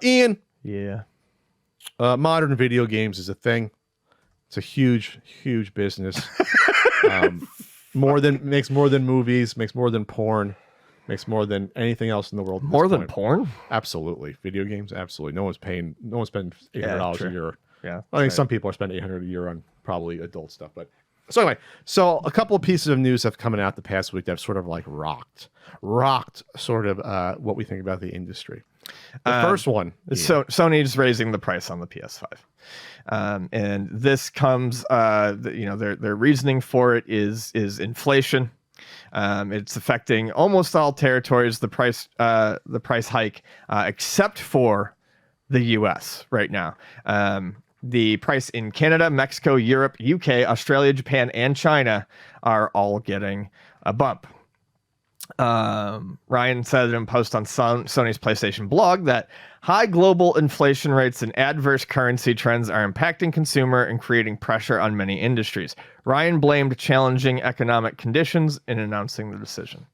Ian, Yeah. modern video games is a thing. It's a huge, huge business. Makes more than movies, makes more than porn, makes more than anything else in the world. More than porn? Absolutely. Video games, absolutely. No one's spending $800 a year. Yeah. I think some people are spending $800 a year on probably adult stuff. But so anyway, a couple of pieces of news have come out the past week that have sort of like rocked sort of what we think about the industry. The first one. So Sony's raising the price on the PS5. And this comes, their reasoning for it is inflation. It's affecting almost all territories, the price hike, except for the US right now. The price in Canada, Mexico, Europe, UK, Australia, Japan, and China are all getting a bump. Ryan said in a post on Sony's PlayStation blog that high global inflation rates and adverse currency trends are impacting consumer and creating pressure on many industries. Ryan blamed challenging economic conditions in announcing the decision.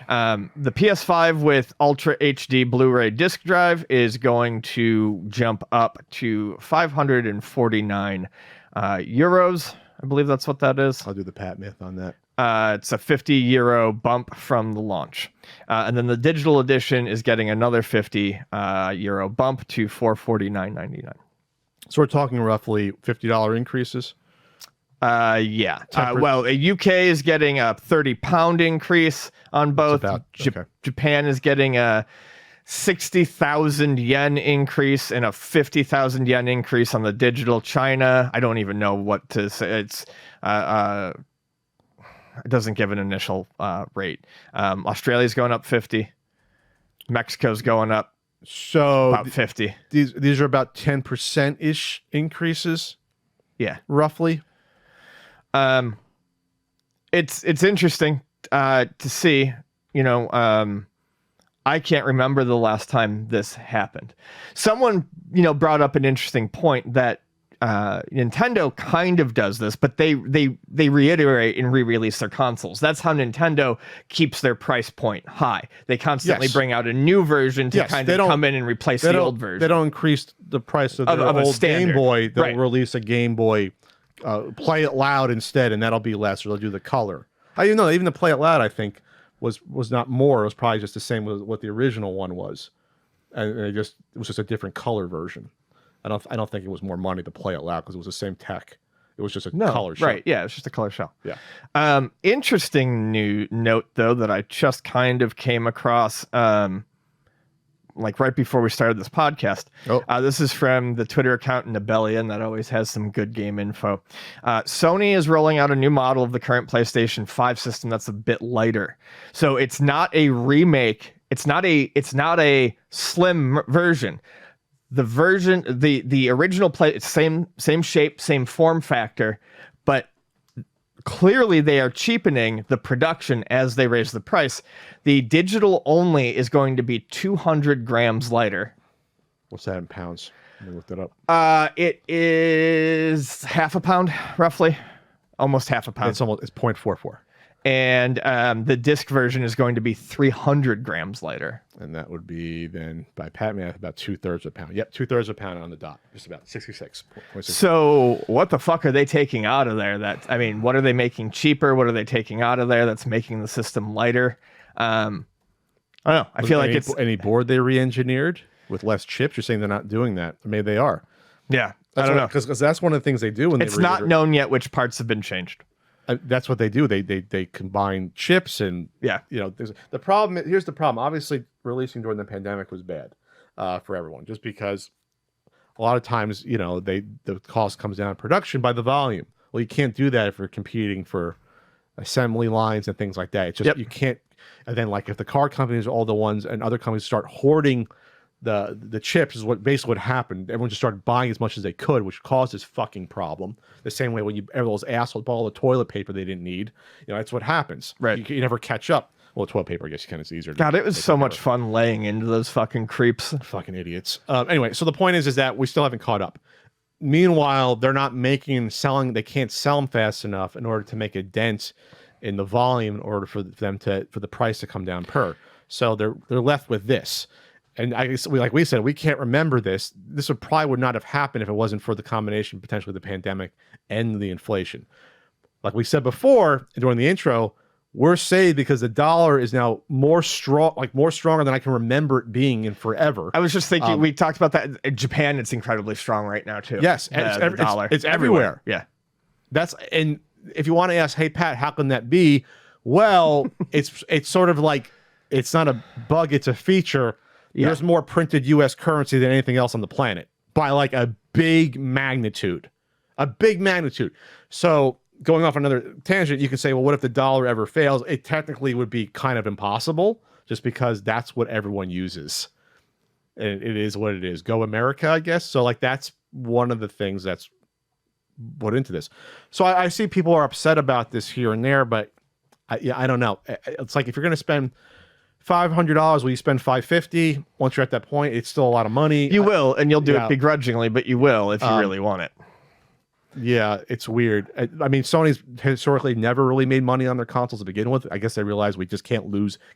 The PS5 with Ultra HD Blu-ray disc drive is going to jump up to 549 euros. I believe that's what that is. I'll do the Pat myth on that. It's a 50 euro bump from the launch. And then the digital edition is getting another 50 euro bump to 449.99. So we're talking roughly $50 increases? Yeah. Well, UK is getting a 30-pound increase on both. Japan is getting a 60,000 yen increase and a 50,000 yen increase on the digital. China, I don't even know what to say. It's it doesn't give an initial rate. Australia's going up 50. Mexico's going up about 50. These are about 10%-ish increases. Yeah, roughly. It's interesting to see. I can't remember the last time this happened. Someone brought up an interesting point that Nintendo kind of does this, but they reiterate and re-release their consoles. That's how Nintendo keeps their price point high. They constantly bring out a new version to kind of come in and replace the old version. They don't increase the price of their old Game Boy. They'll release a Game Boy, Play It Loud instead, and that'll be less, or they'll do the color. Even the Play It Loud, I think, was not more. It was probably just the same as what the original one was, and it was just a different color version. I don't think it was more money to Play It Loud because it was the same tech. It was just a color shell. Right, yeah, it's just a color shell. Yeah. Interesting new note, though, that I just kind of came across like right before we started this podcast. This is from the Twitter account Nibelian that always has some good game info. Sony is rolling out a new model of the current PlayStation 5 system that's a bit lighter. So it's not a remake. It's not a slim version. The version, the original same shape, same form factor, but clearly they are cheapening the production as they raise the price. The digital only is going to be 200 grams lighter. What's that in pounds? Let me look that up. It is half a pound, roughly, almost hal's a pound. It's 0.44. And the disc version is going to be 300 grams lighter. And that would be then, by Pat math, about 2/3 a pound. Yep, 2/3 a pound on the dot. Just about 66.6. So what the fuck are they taking out of there? What are they making cheaper? What are they taking out of there that's making the system lighter? I don't know. I feel like it's... Any board they re-engineered with less chips? You're saying they're not doing that. Maybe they are. Yeah, I don't know. Because that's one of the things they do when it's not known yet which parts have been changed. That's what they do. They combine chips and there's the problem. Here's the problem. Obviously, releasing during the pandemic was bad for everyone, just because a lot of times the cost comes down in production by the volume. Well, you can't do that if you're competing for assembly lines and things like that. It's just you can't. And then if the car companies are all the ones and other companies start hoarding the chips, is what basically what happened. Everyone just started buying as much as they could, which caused this fucking problem. The same way when those assholes bought all the toilet paper they didn't need. That's what happens. Right. You never catch up. Well, toilet paper, I guess, kind of easier. God, it was so much fun laying into those fucking creeps. Fucking idiots. Anyway, so the point is that we still haven't caught up. Meanwhile, they're not selling. They can't sell them fast enough in order to make a dent in the volume in order for the price to come down per. So they're left with this. And like we said, we can't remember this. This would not have happened if it wasn't for the combination, potentially the pandemic and the inflation. Like we said before during the intro, we're saved because the dollar is now more stronger than I can remember it being in forever. I was just thinking, we talked about that in Japan. It's incredibly strong right now too. Yes, the dollar. It's everywhere. Yeah, and if you want to ask, hey Pat, how can that be? Well, it's sort of like it's not a bug, it's a feature. Yeah. There's more printed U.S. currency than anything else on the planet by like a big magnitude. So going off another tangent, you can say, well, what if the dollar ever fails? It technically would be kind of impossible just because that's what everyone uses. And it is what it is. Go America, I guess. So like that's one of the things that's put into this. So I see people are upset about this here and there, but I don't know. It's like if you're going to spend $500, will you spend $550? Once you're at that point, it's still a lot of money. You will, and you'll do it begrudgingly, but you will if you really want it. Yeah, it's weird. I mean, Sony's historically never really made money on their consoles to begin with. I guess they realize we just can't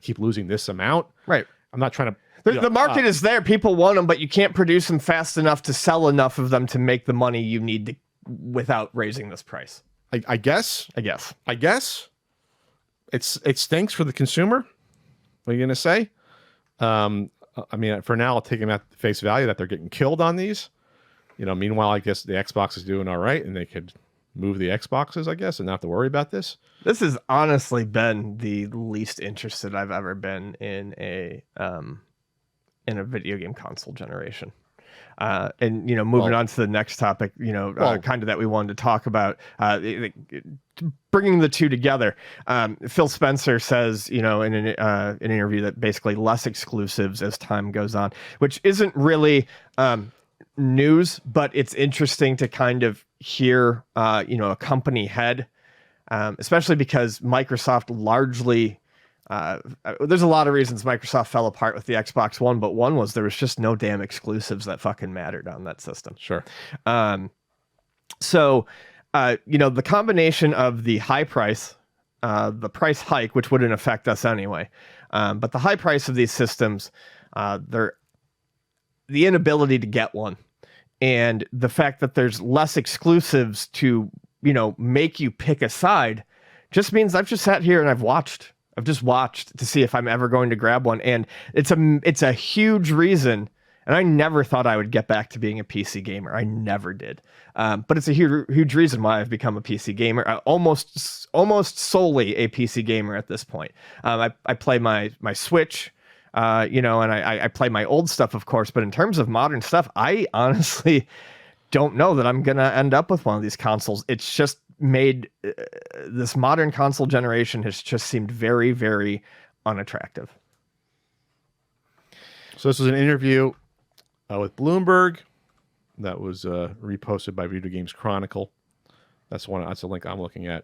keep losing this amount. Right. I'm not trying to... The market is there. People want them, but you can't produce them fast enough to sell enough of them to make the money you need to without raising this price. I guess. It stinks for the consumer. What are you going to say? I mean, for now, I'll take them at face value that they're getting killed on these. Meanwhile, I guess the Xbox is doing all right, and they could move the Xboxes, I guess, and not have to worry about this. This has honestly been the least interested I've ever been in a video game console generation. And moving on to the next topic, kind of that we wanted to talk about, bringing the two together. Phil Spencer says, in an interview that basically less exclusives as time goes on, which isn't really news, but it's interesting to kind of hear, a company head, especially because Microsoft largely. There's a lot of reasons Microsoft fell apart with the Xbox One, but one was there was just no damn exclusives that fucking mattered on that system. Sure. So, the combination of the high price, the price hike, which wouldn't affect us anyway, but the high price of these systems, the inability to get one, and the fact that there's less exclusives to, make you pick a side, just means I've just sat here and I've just watched to see if I'm ever going to grab one. And it's a huge reason. And I never thought I would get back to being a PC gamer. I never did. But it's a huge reason why I've become a PC gamer. Almost solely a PC gamer at this point. I play my Switch, and I play my old stuff, of course. But in terms of modern stuff, I honestly don't know that I'm going to end up with one of these consoles. It's just made this modern console generation has just seemed very, very unattractive. So this was an interview with Bloomberg that was reposted by Video Games Chronicle. That's the link I'm looking at.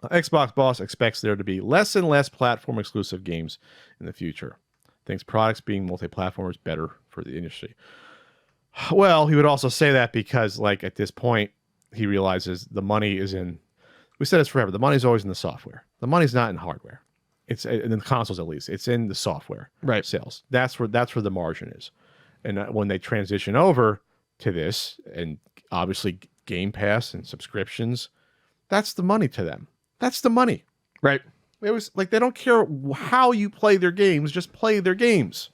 Xbox boss expects there to be less and less platform exclusive games in the future. Thinks products being multi-platform is better for the industry. Well, he would also say that because, like, at this point, he realizes the money is in, we said this forever, the money's always in the software. The money's not in hardware. It's in the consoles, at least. It's in the software sales. That's where the margin is. And when they transition over to this, and obviously Game Pass and subscriptions, that's the money to them. That's the money. Right. It was like, they don't care how you play their games, just play their games.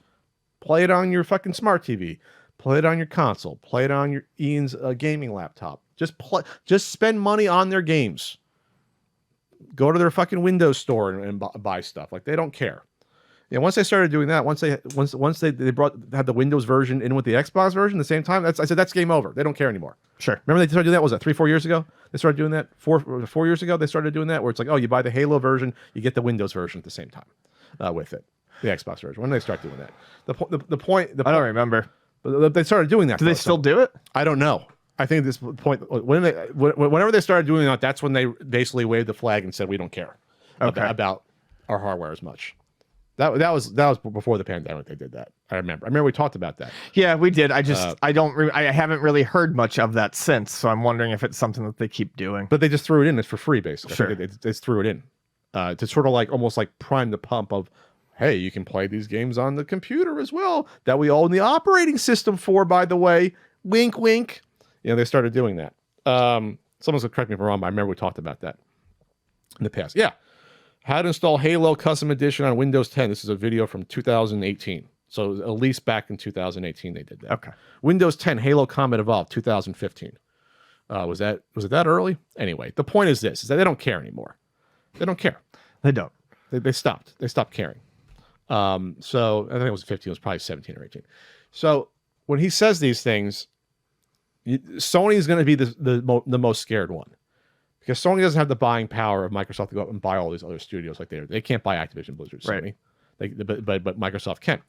Play it on your fucking smart TV. Play it on your console. Play it on your Ian's gaming laptop. Just spend money on their games. Go to their fucking Windows store and buy stuff. Like, they don't care. Yeah, once they started doing that, once they had the Windows version in with the Xbox version at the same time, I said that's game over. They don't care anymore. Sure. Remember they started doing that? Was that 3-4 years ago? They started doing that 4 years ago. They started doing that where it's like, oh, you buy the Halo version, you get the Windows version at the same time with it, the Xbox version. When did they start doing that? The point. I don't remember. They started doing that. Do they still do it? I don't know. I think at this point, whenever they started doing that, that's when they basically waved the flag and said, we don't care about our hardware as much. That was before the pandemic. They did that. I remember we talked about that. Yeah, we did. I haven't really heard much of that since. So I'm wondering if it's something that they keep doing. But they just threw it in. It's for free, basically. Sure. They just threw it in to sort of like almost like prime the pump of, hey, you can play these games on the computer as well that we own the operating system for, by the way. Wink, wink. They started doing that. Someone's gonna correct me if I'm wrong, but I remember we talked about that in the past. Yeah. How to install Halo Custom Edition on Windows 10. This is a video from 2018. So at least back in 2018 they did that. Okay. Windows 10 Halo Combat Evolved 2015. Was it that early? Anyway, the point is this: is that they don't care anymore. They don't care. They don't. They stopped. They stopped caring. So I think it was 15. It was probably 17 or 18. So when he says these things, Sony is going to be the most scared one, because Sony doesn't have the buying power of Microsoft to go out and buy all these other studios like they can't buy Activision Blizzard. Sony, right. But Microsoft can.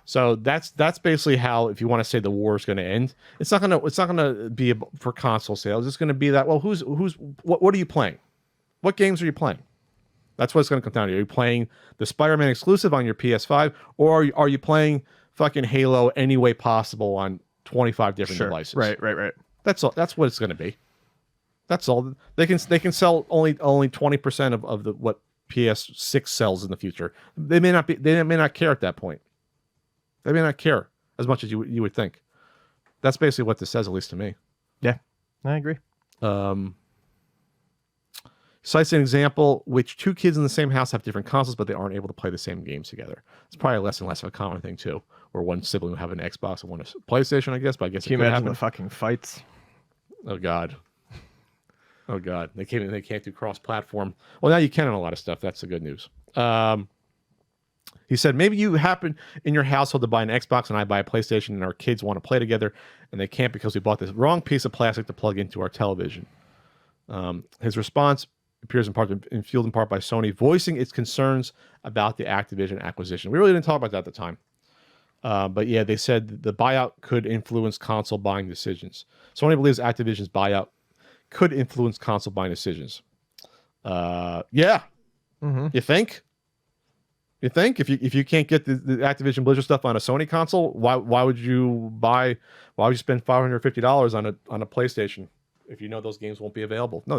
So that's basically how, if you want to say the war is going to end, it's not going to be for console sales. It's going to be that, well, what are you playing? What games are you playing? That's what it's going to come down to. Are you playing the Spider-Man exclusive on your PS5, or are you playing fucking Halo any way possible on 25 different devices? Right. That's all. That's what it's going to be. That's all. They can sell only 20% of what PS6 sells in the future. They may not care at that point. They may not care as much as you would think. That's basically what this says, at least to me. Yeah, I agree. Cites an example which two kids in the same house have different consoles, but they aren't able to play the same games together. It's probably less and less of a common thing too, where one sibling will have an Xbox and one a PlayStation, I guess. But I guess can you imagine the fucking fights? Oh God. They can't do cross-platform. Well, now you can on a lot of stuff. That's the good news. He said, maybe you happen in your household to buy an Xbox and I buy a PlayStation, and our kids want to play together, and they can't because we bought this wrong piece of plastic to plug into our television. His response appears fueled in part by Sony voicing its concerns about the Activision acquisition. We really didn't talk about that at the time. But yeah, they said the buyout could influence console buying decisions. Sony believes Activision's buyout could influence console buying decisions. Yeah. Mm-hmm. You think? If you can't get the Activision Blizzard stuff on a Sony console, why would you spend $550 on a PlayStation if you know those games won't be available? No,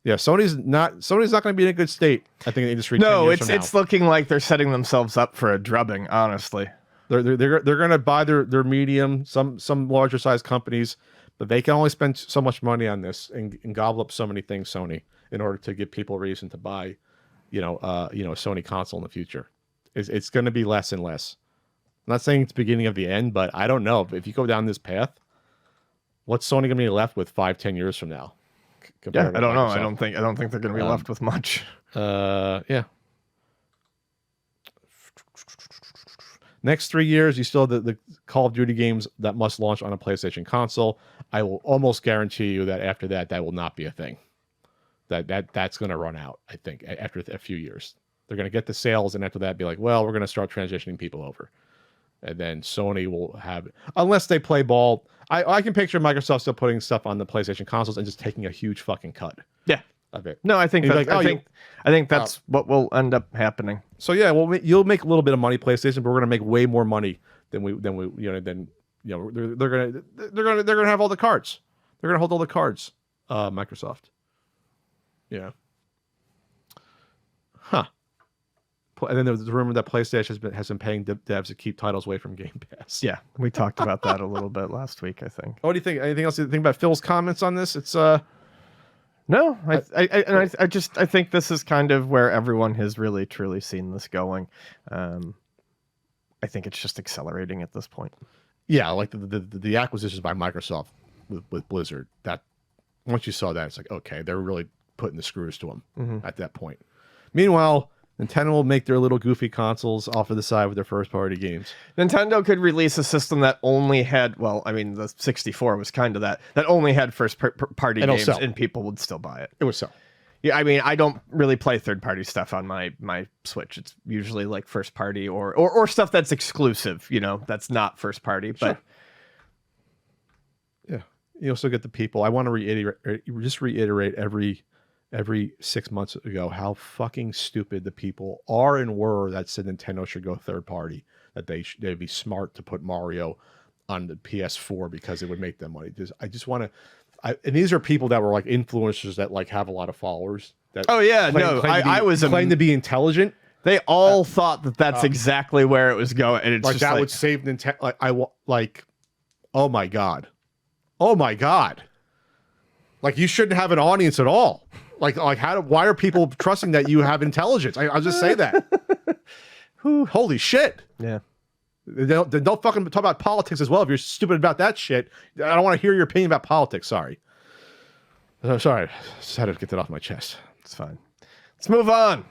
Sony's not going to be in a good state, I think, in the industry. No, it's looking like they're setting themselves up for a drubbing, honestly. They're going to buy their medium, some larger size companies, but they can only spend so much money on this and gobble up so many things, Sony, in order to give people a reason to buy a Sony console in the future. It's going to be less and less. I'm not saying it's the beginning of the end, but I don't know. If you go down this path, what's Sony going to be left with 5-10 years from now? Yeah, I don't know. I don't think they're going to be left with much. Yeah. Next 3 years, you still have the Call of Duty games that must launch on a PlayStation console. I will almost guarantee you that after that will not be a thing. That's going to run out, I think, after a few years. They're going to get the sales, and after that, be like, well, we're going to start transitioning people over. And then Sony will have, unless they play ball. I can picture Microsoft still putting stuff on the PlayStation consoles and just taking a huge fucking cut. Yeah. Of it. No, I think I think that's what will end up happening. So yeah, well, you'll make a little bit of money, PlayStation, but we're going to make way more money than they're going to have all the cards. They're going to hold all the cards. Microsoft. Yeah. Huh. And then there was the rumor that PlayStation has been paying devs to keep titles away from Game Pass. Yeah, we talked about that a little bit last week, I think. What do you think? Anything else you think about Phil's comments on this? It's no, I think this is kind of where everyone has really truly seen this going. I think it's just accelerating at this point. Yeah, like the acquisitions by Microsoft with Blizzard. That once you saw that, it's like, okay, they're really putting the screws to them at that point. Meanwhile, Nintendo will make their little goofy consoles off of the side with their first-party games. Nintendo could release a system that only had, the 64 was kind of that only had first-party games, and people would still buy it. It would sell. Yeah, I mean, I don't really play third-party stuff on my Switch. It's usually like first-party or stuff that's exclusive, that's not first-party. But yeah, you also get the people. I want to reiterate every 6 months ago how fucking stupid the people are and were that said Nintendo should go third party, that they'd be smart to put Mario on the PS4 because it would make them money. And these are people that were like influencers that like have a lot of followers. That I was claim to be intelligent. They all thought that that's exactly where it was going, and it's like just that would save Nintendo. Oh my god, oh my god! Like you shouldn't have an audience at all. Like why are people trusting that you have intelligence? I'll just say that. Holy shit! Yeah. Don't fucking talk about politics as well. If you're stupid about that shit, I don't want to hear your opinion about politics. Sorry. Sorry. Just had to get that off my chest. It's fine. Let's move on.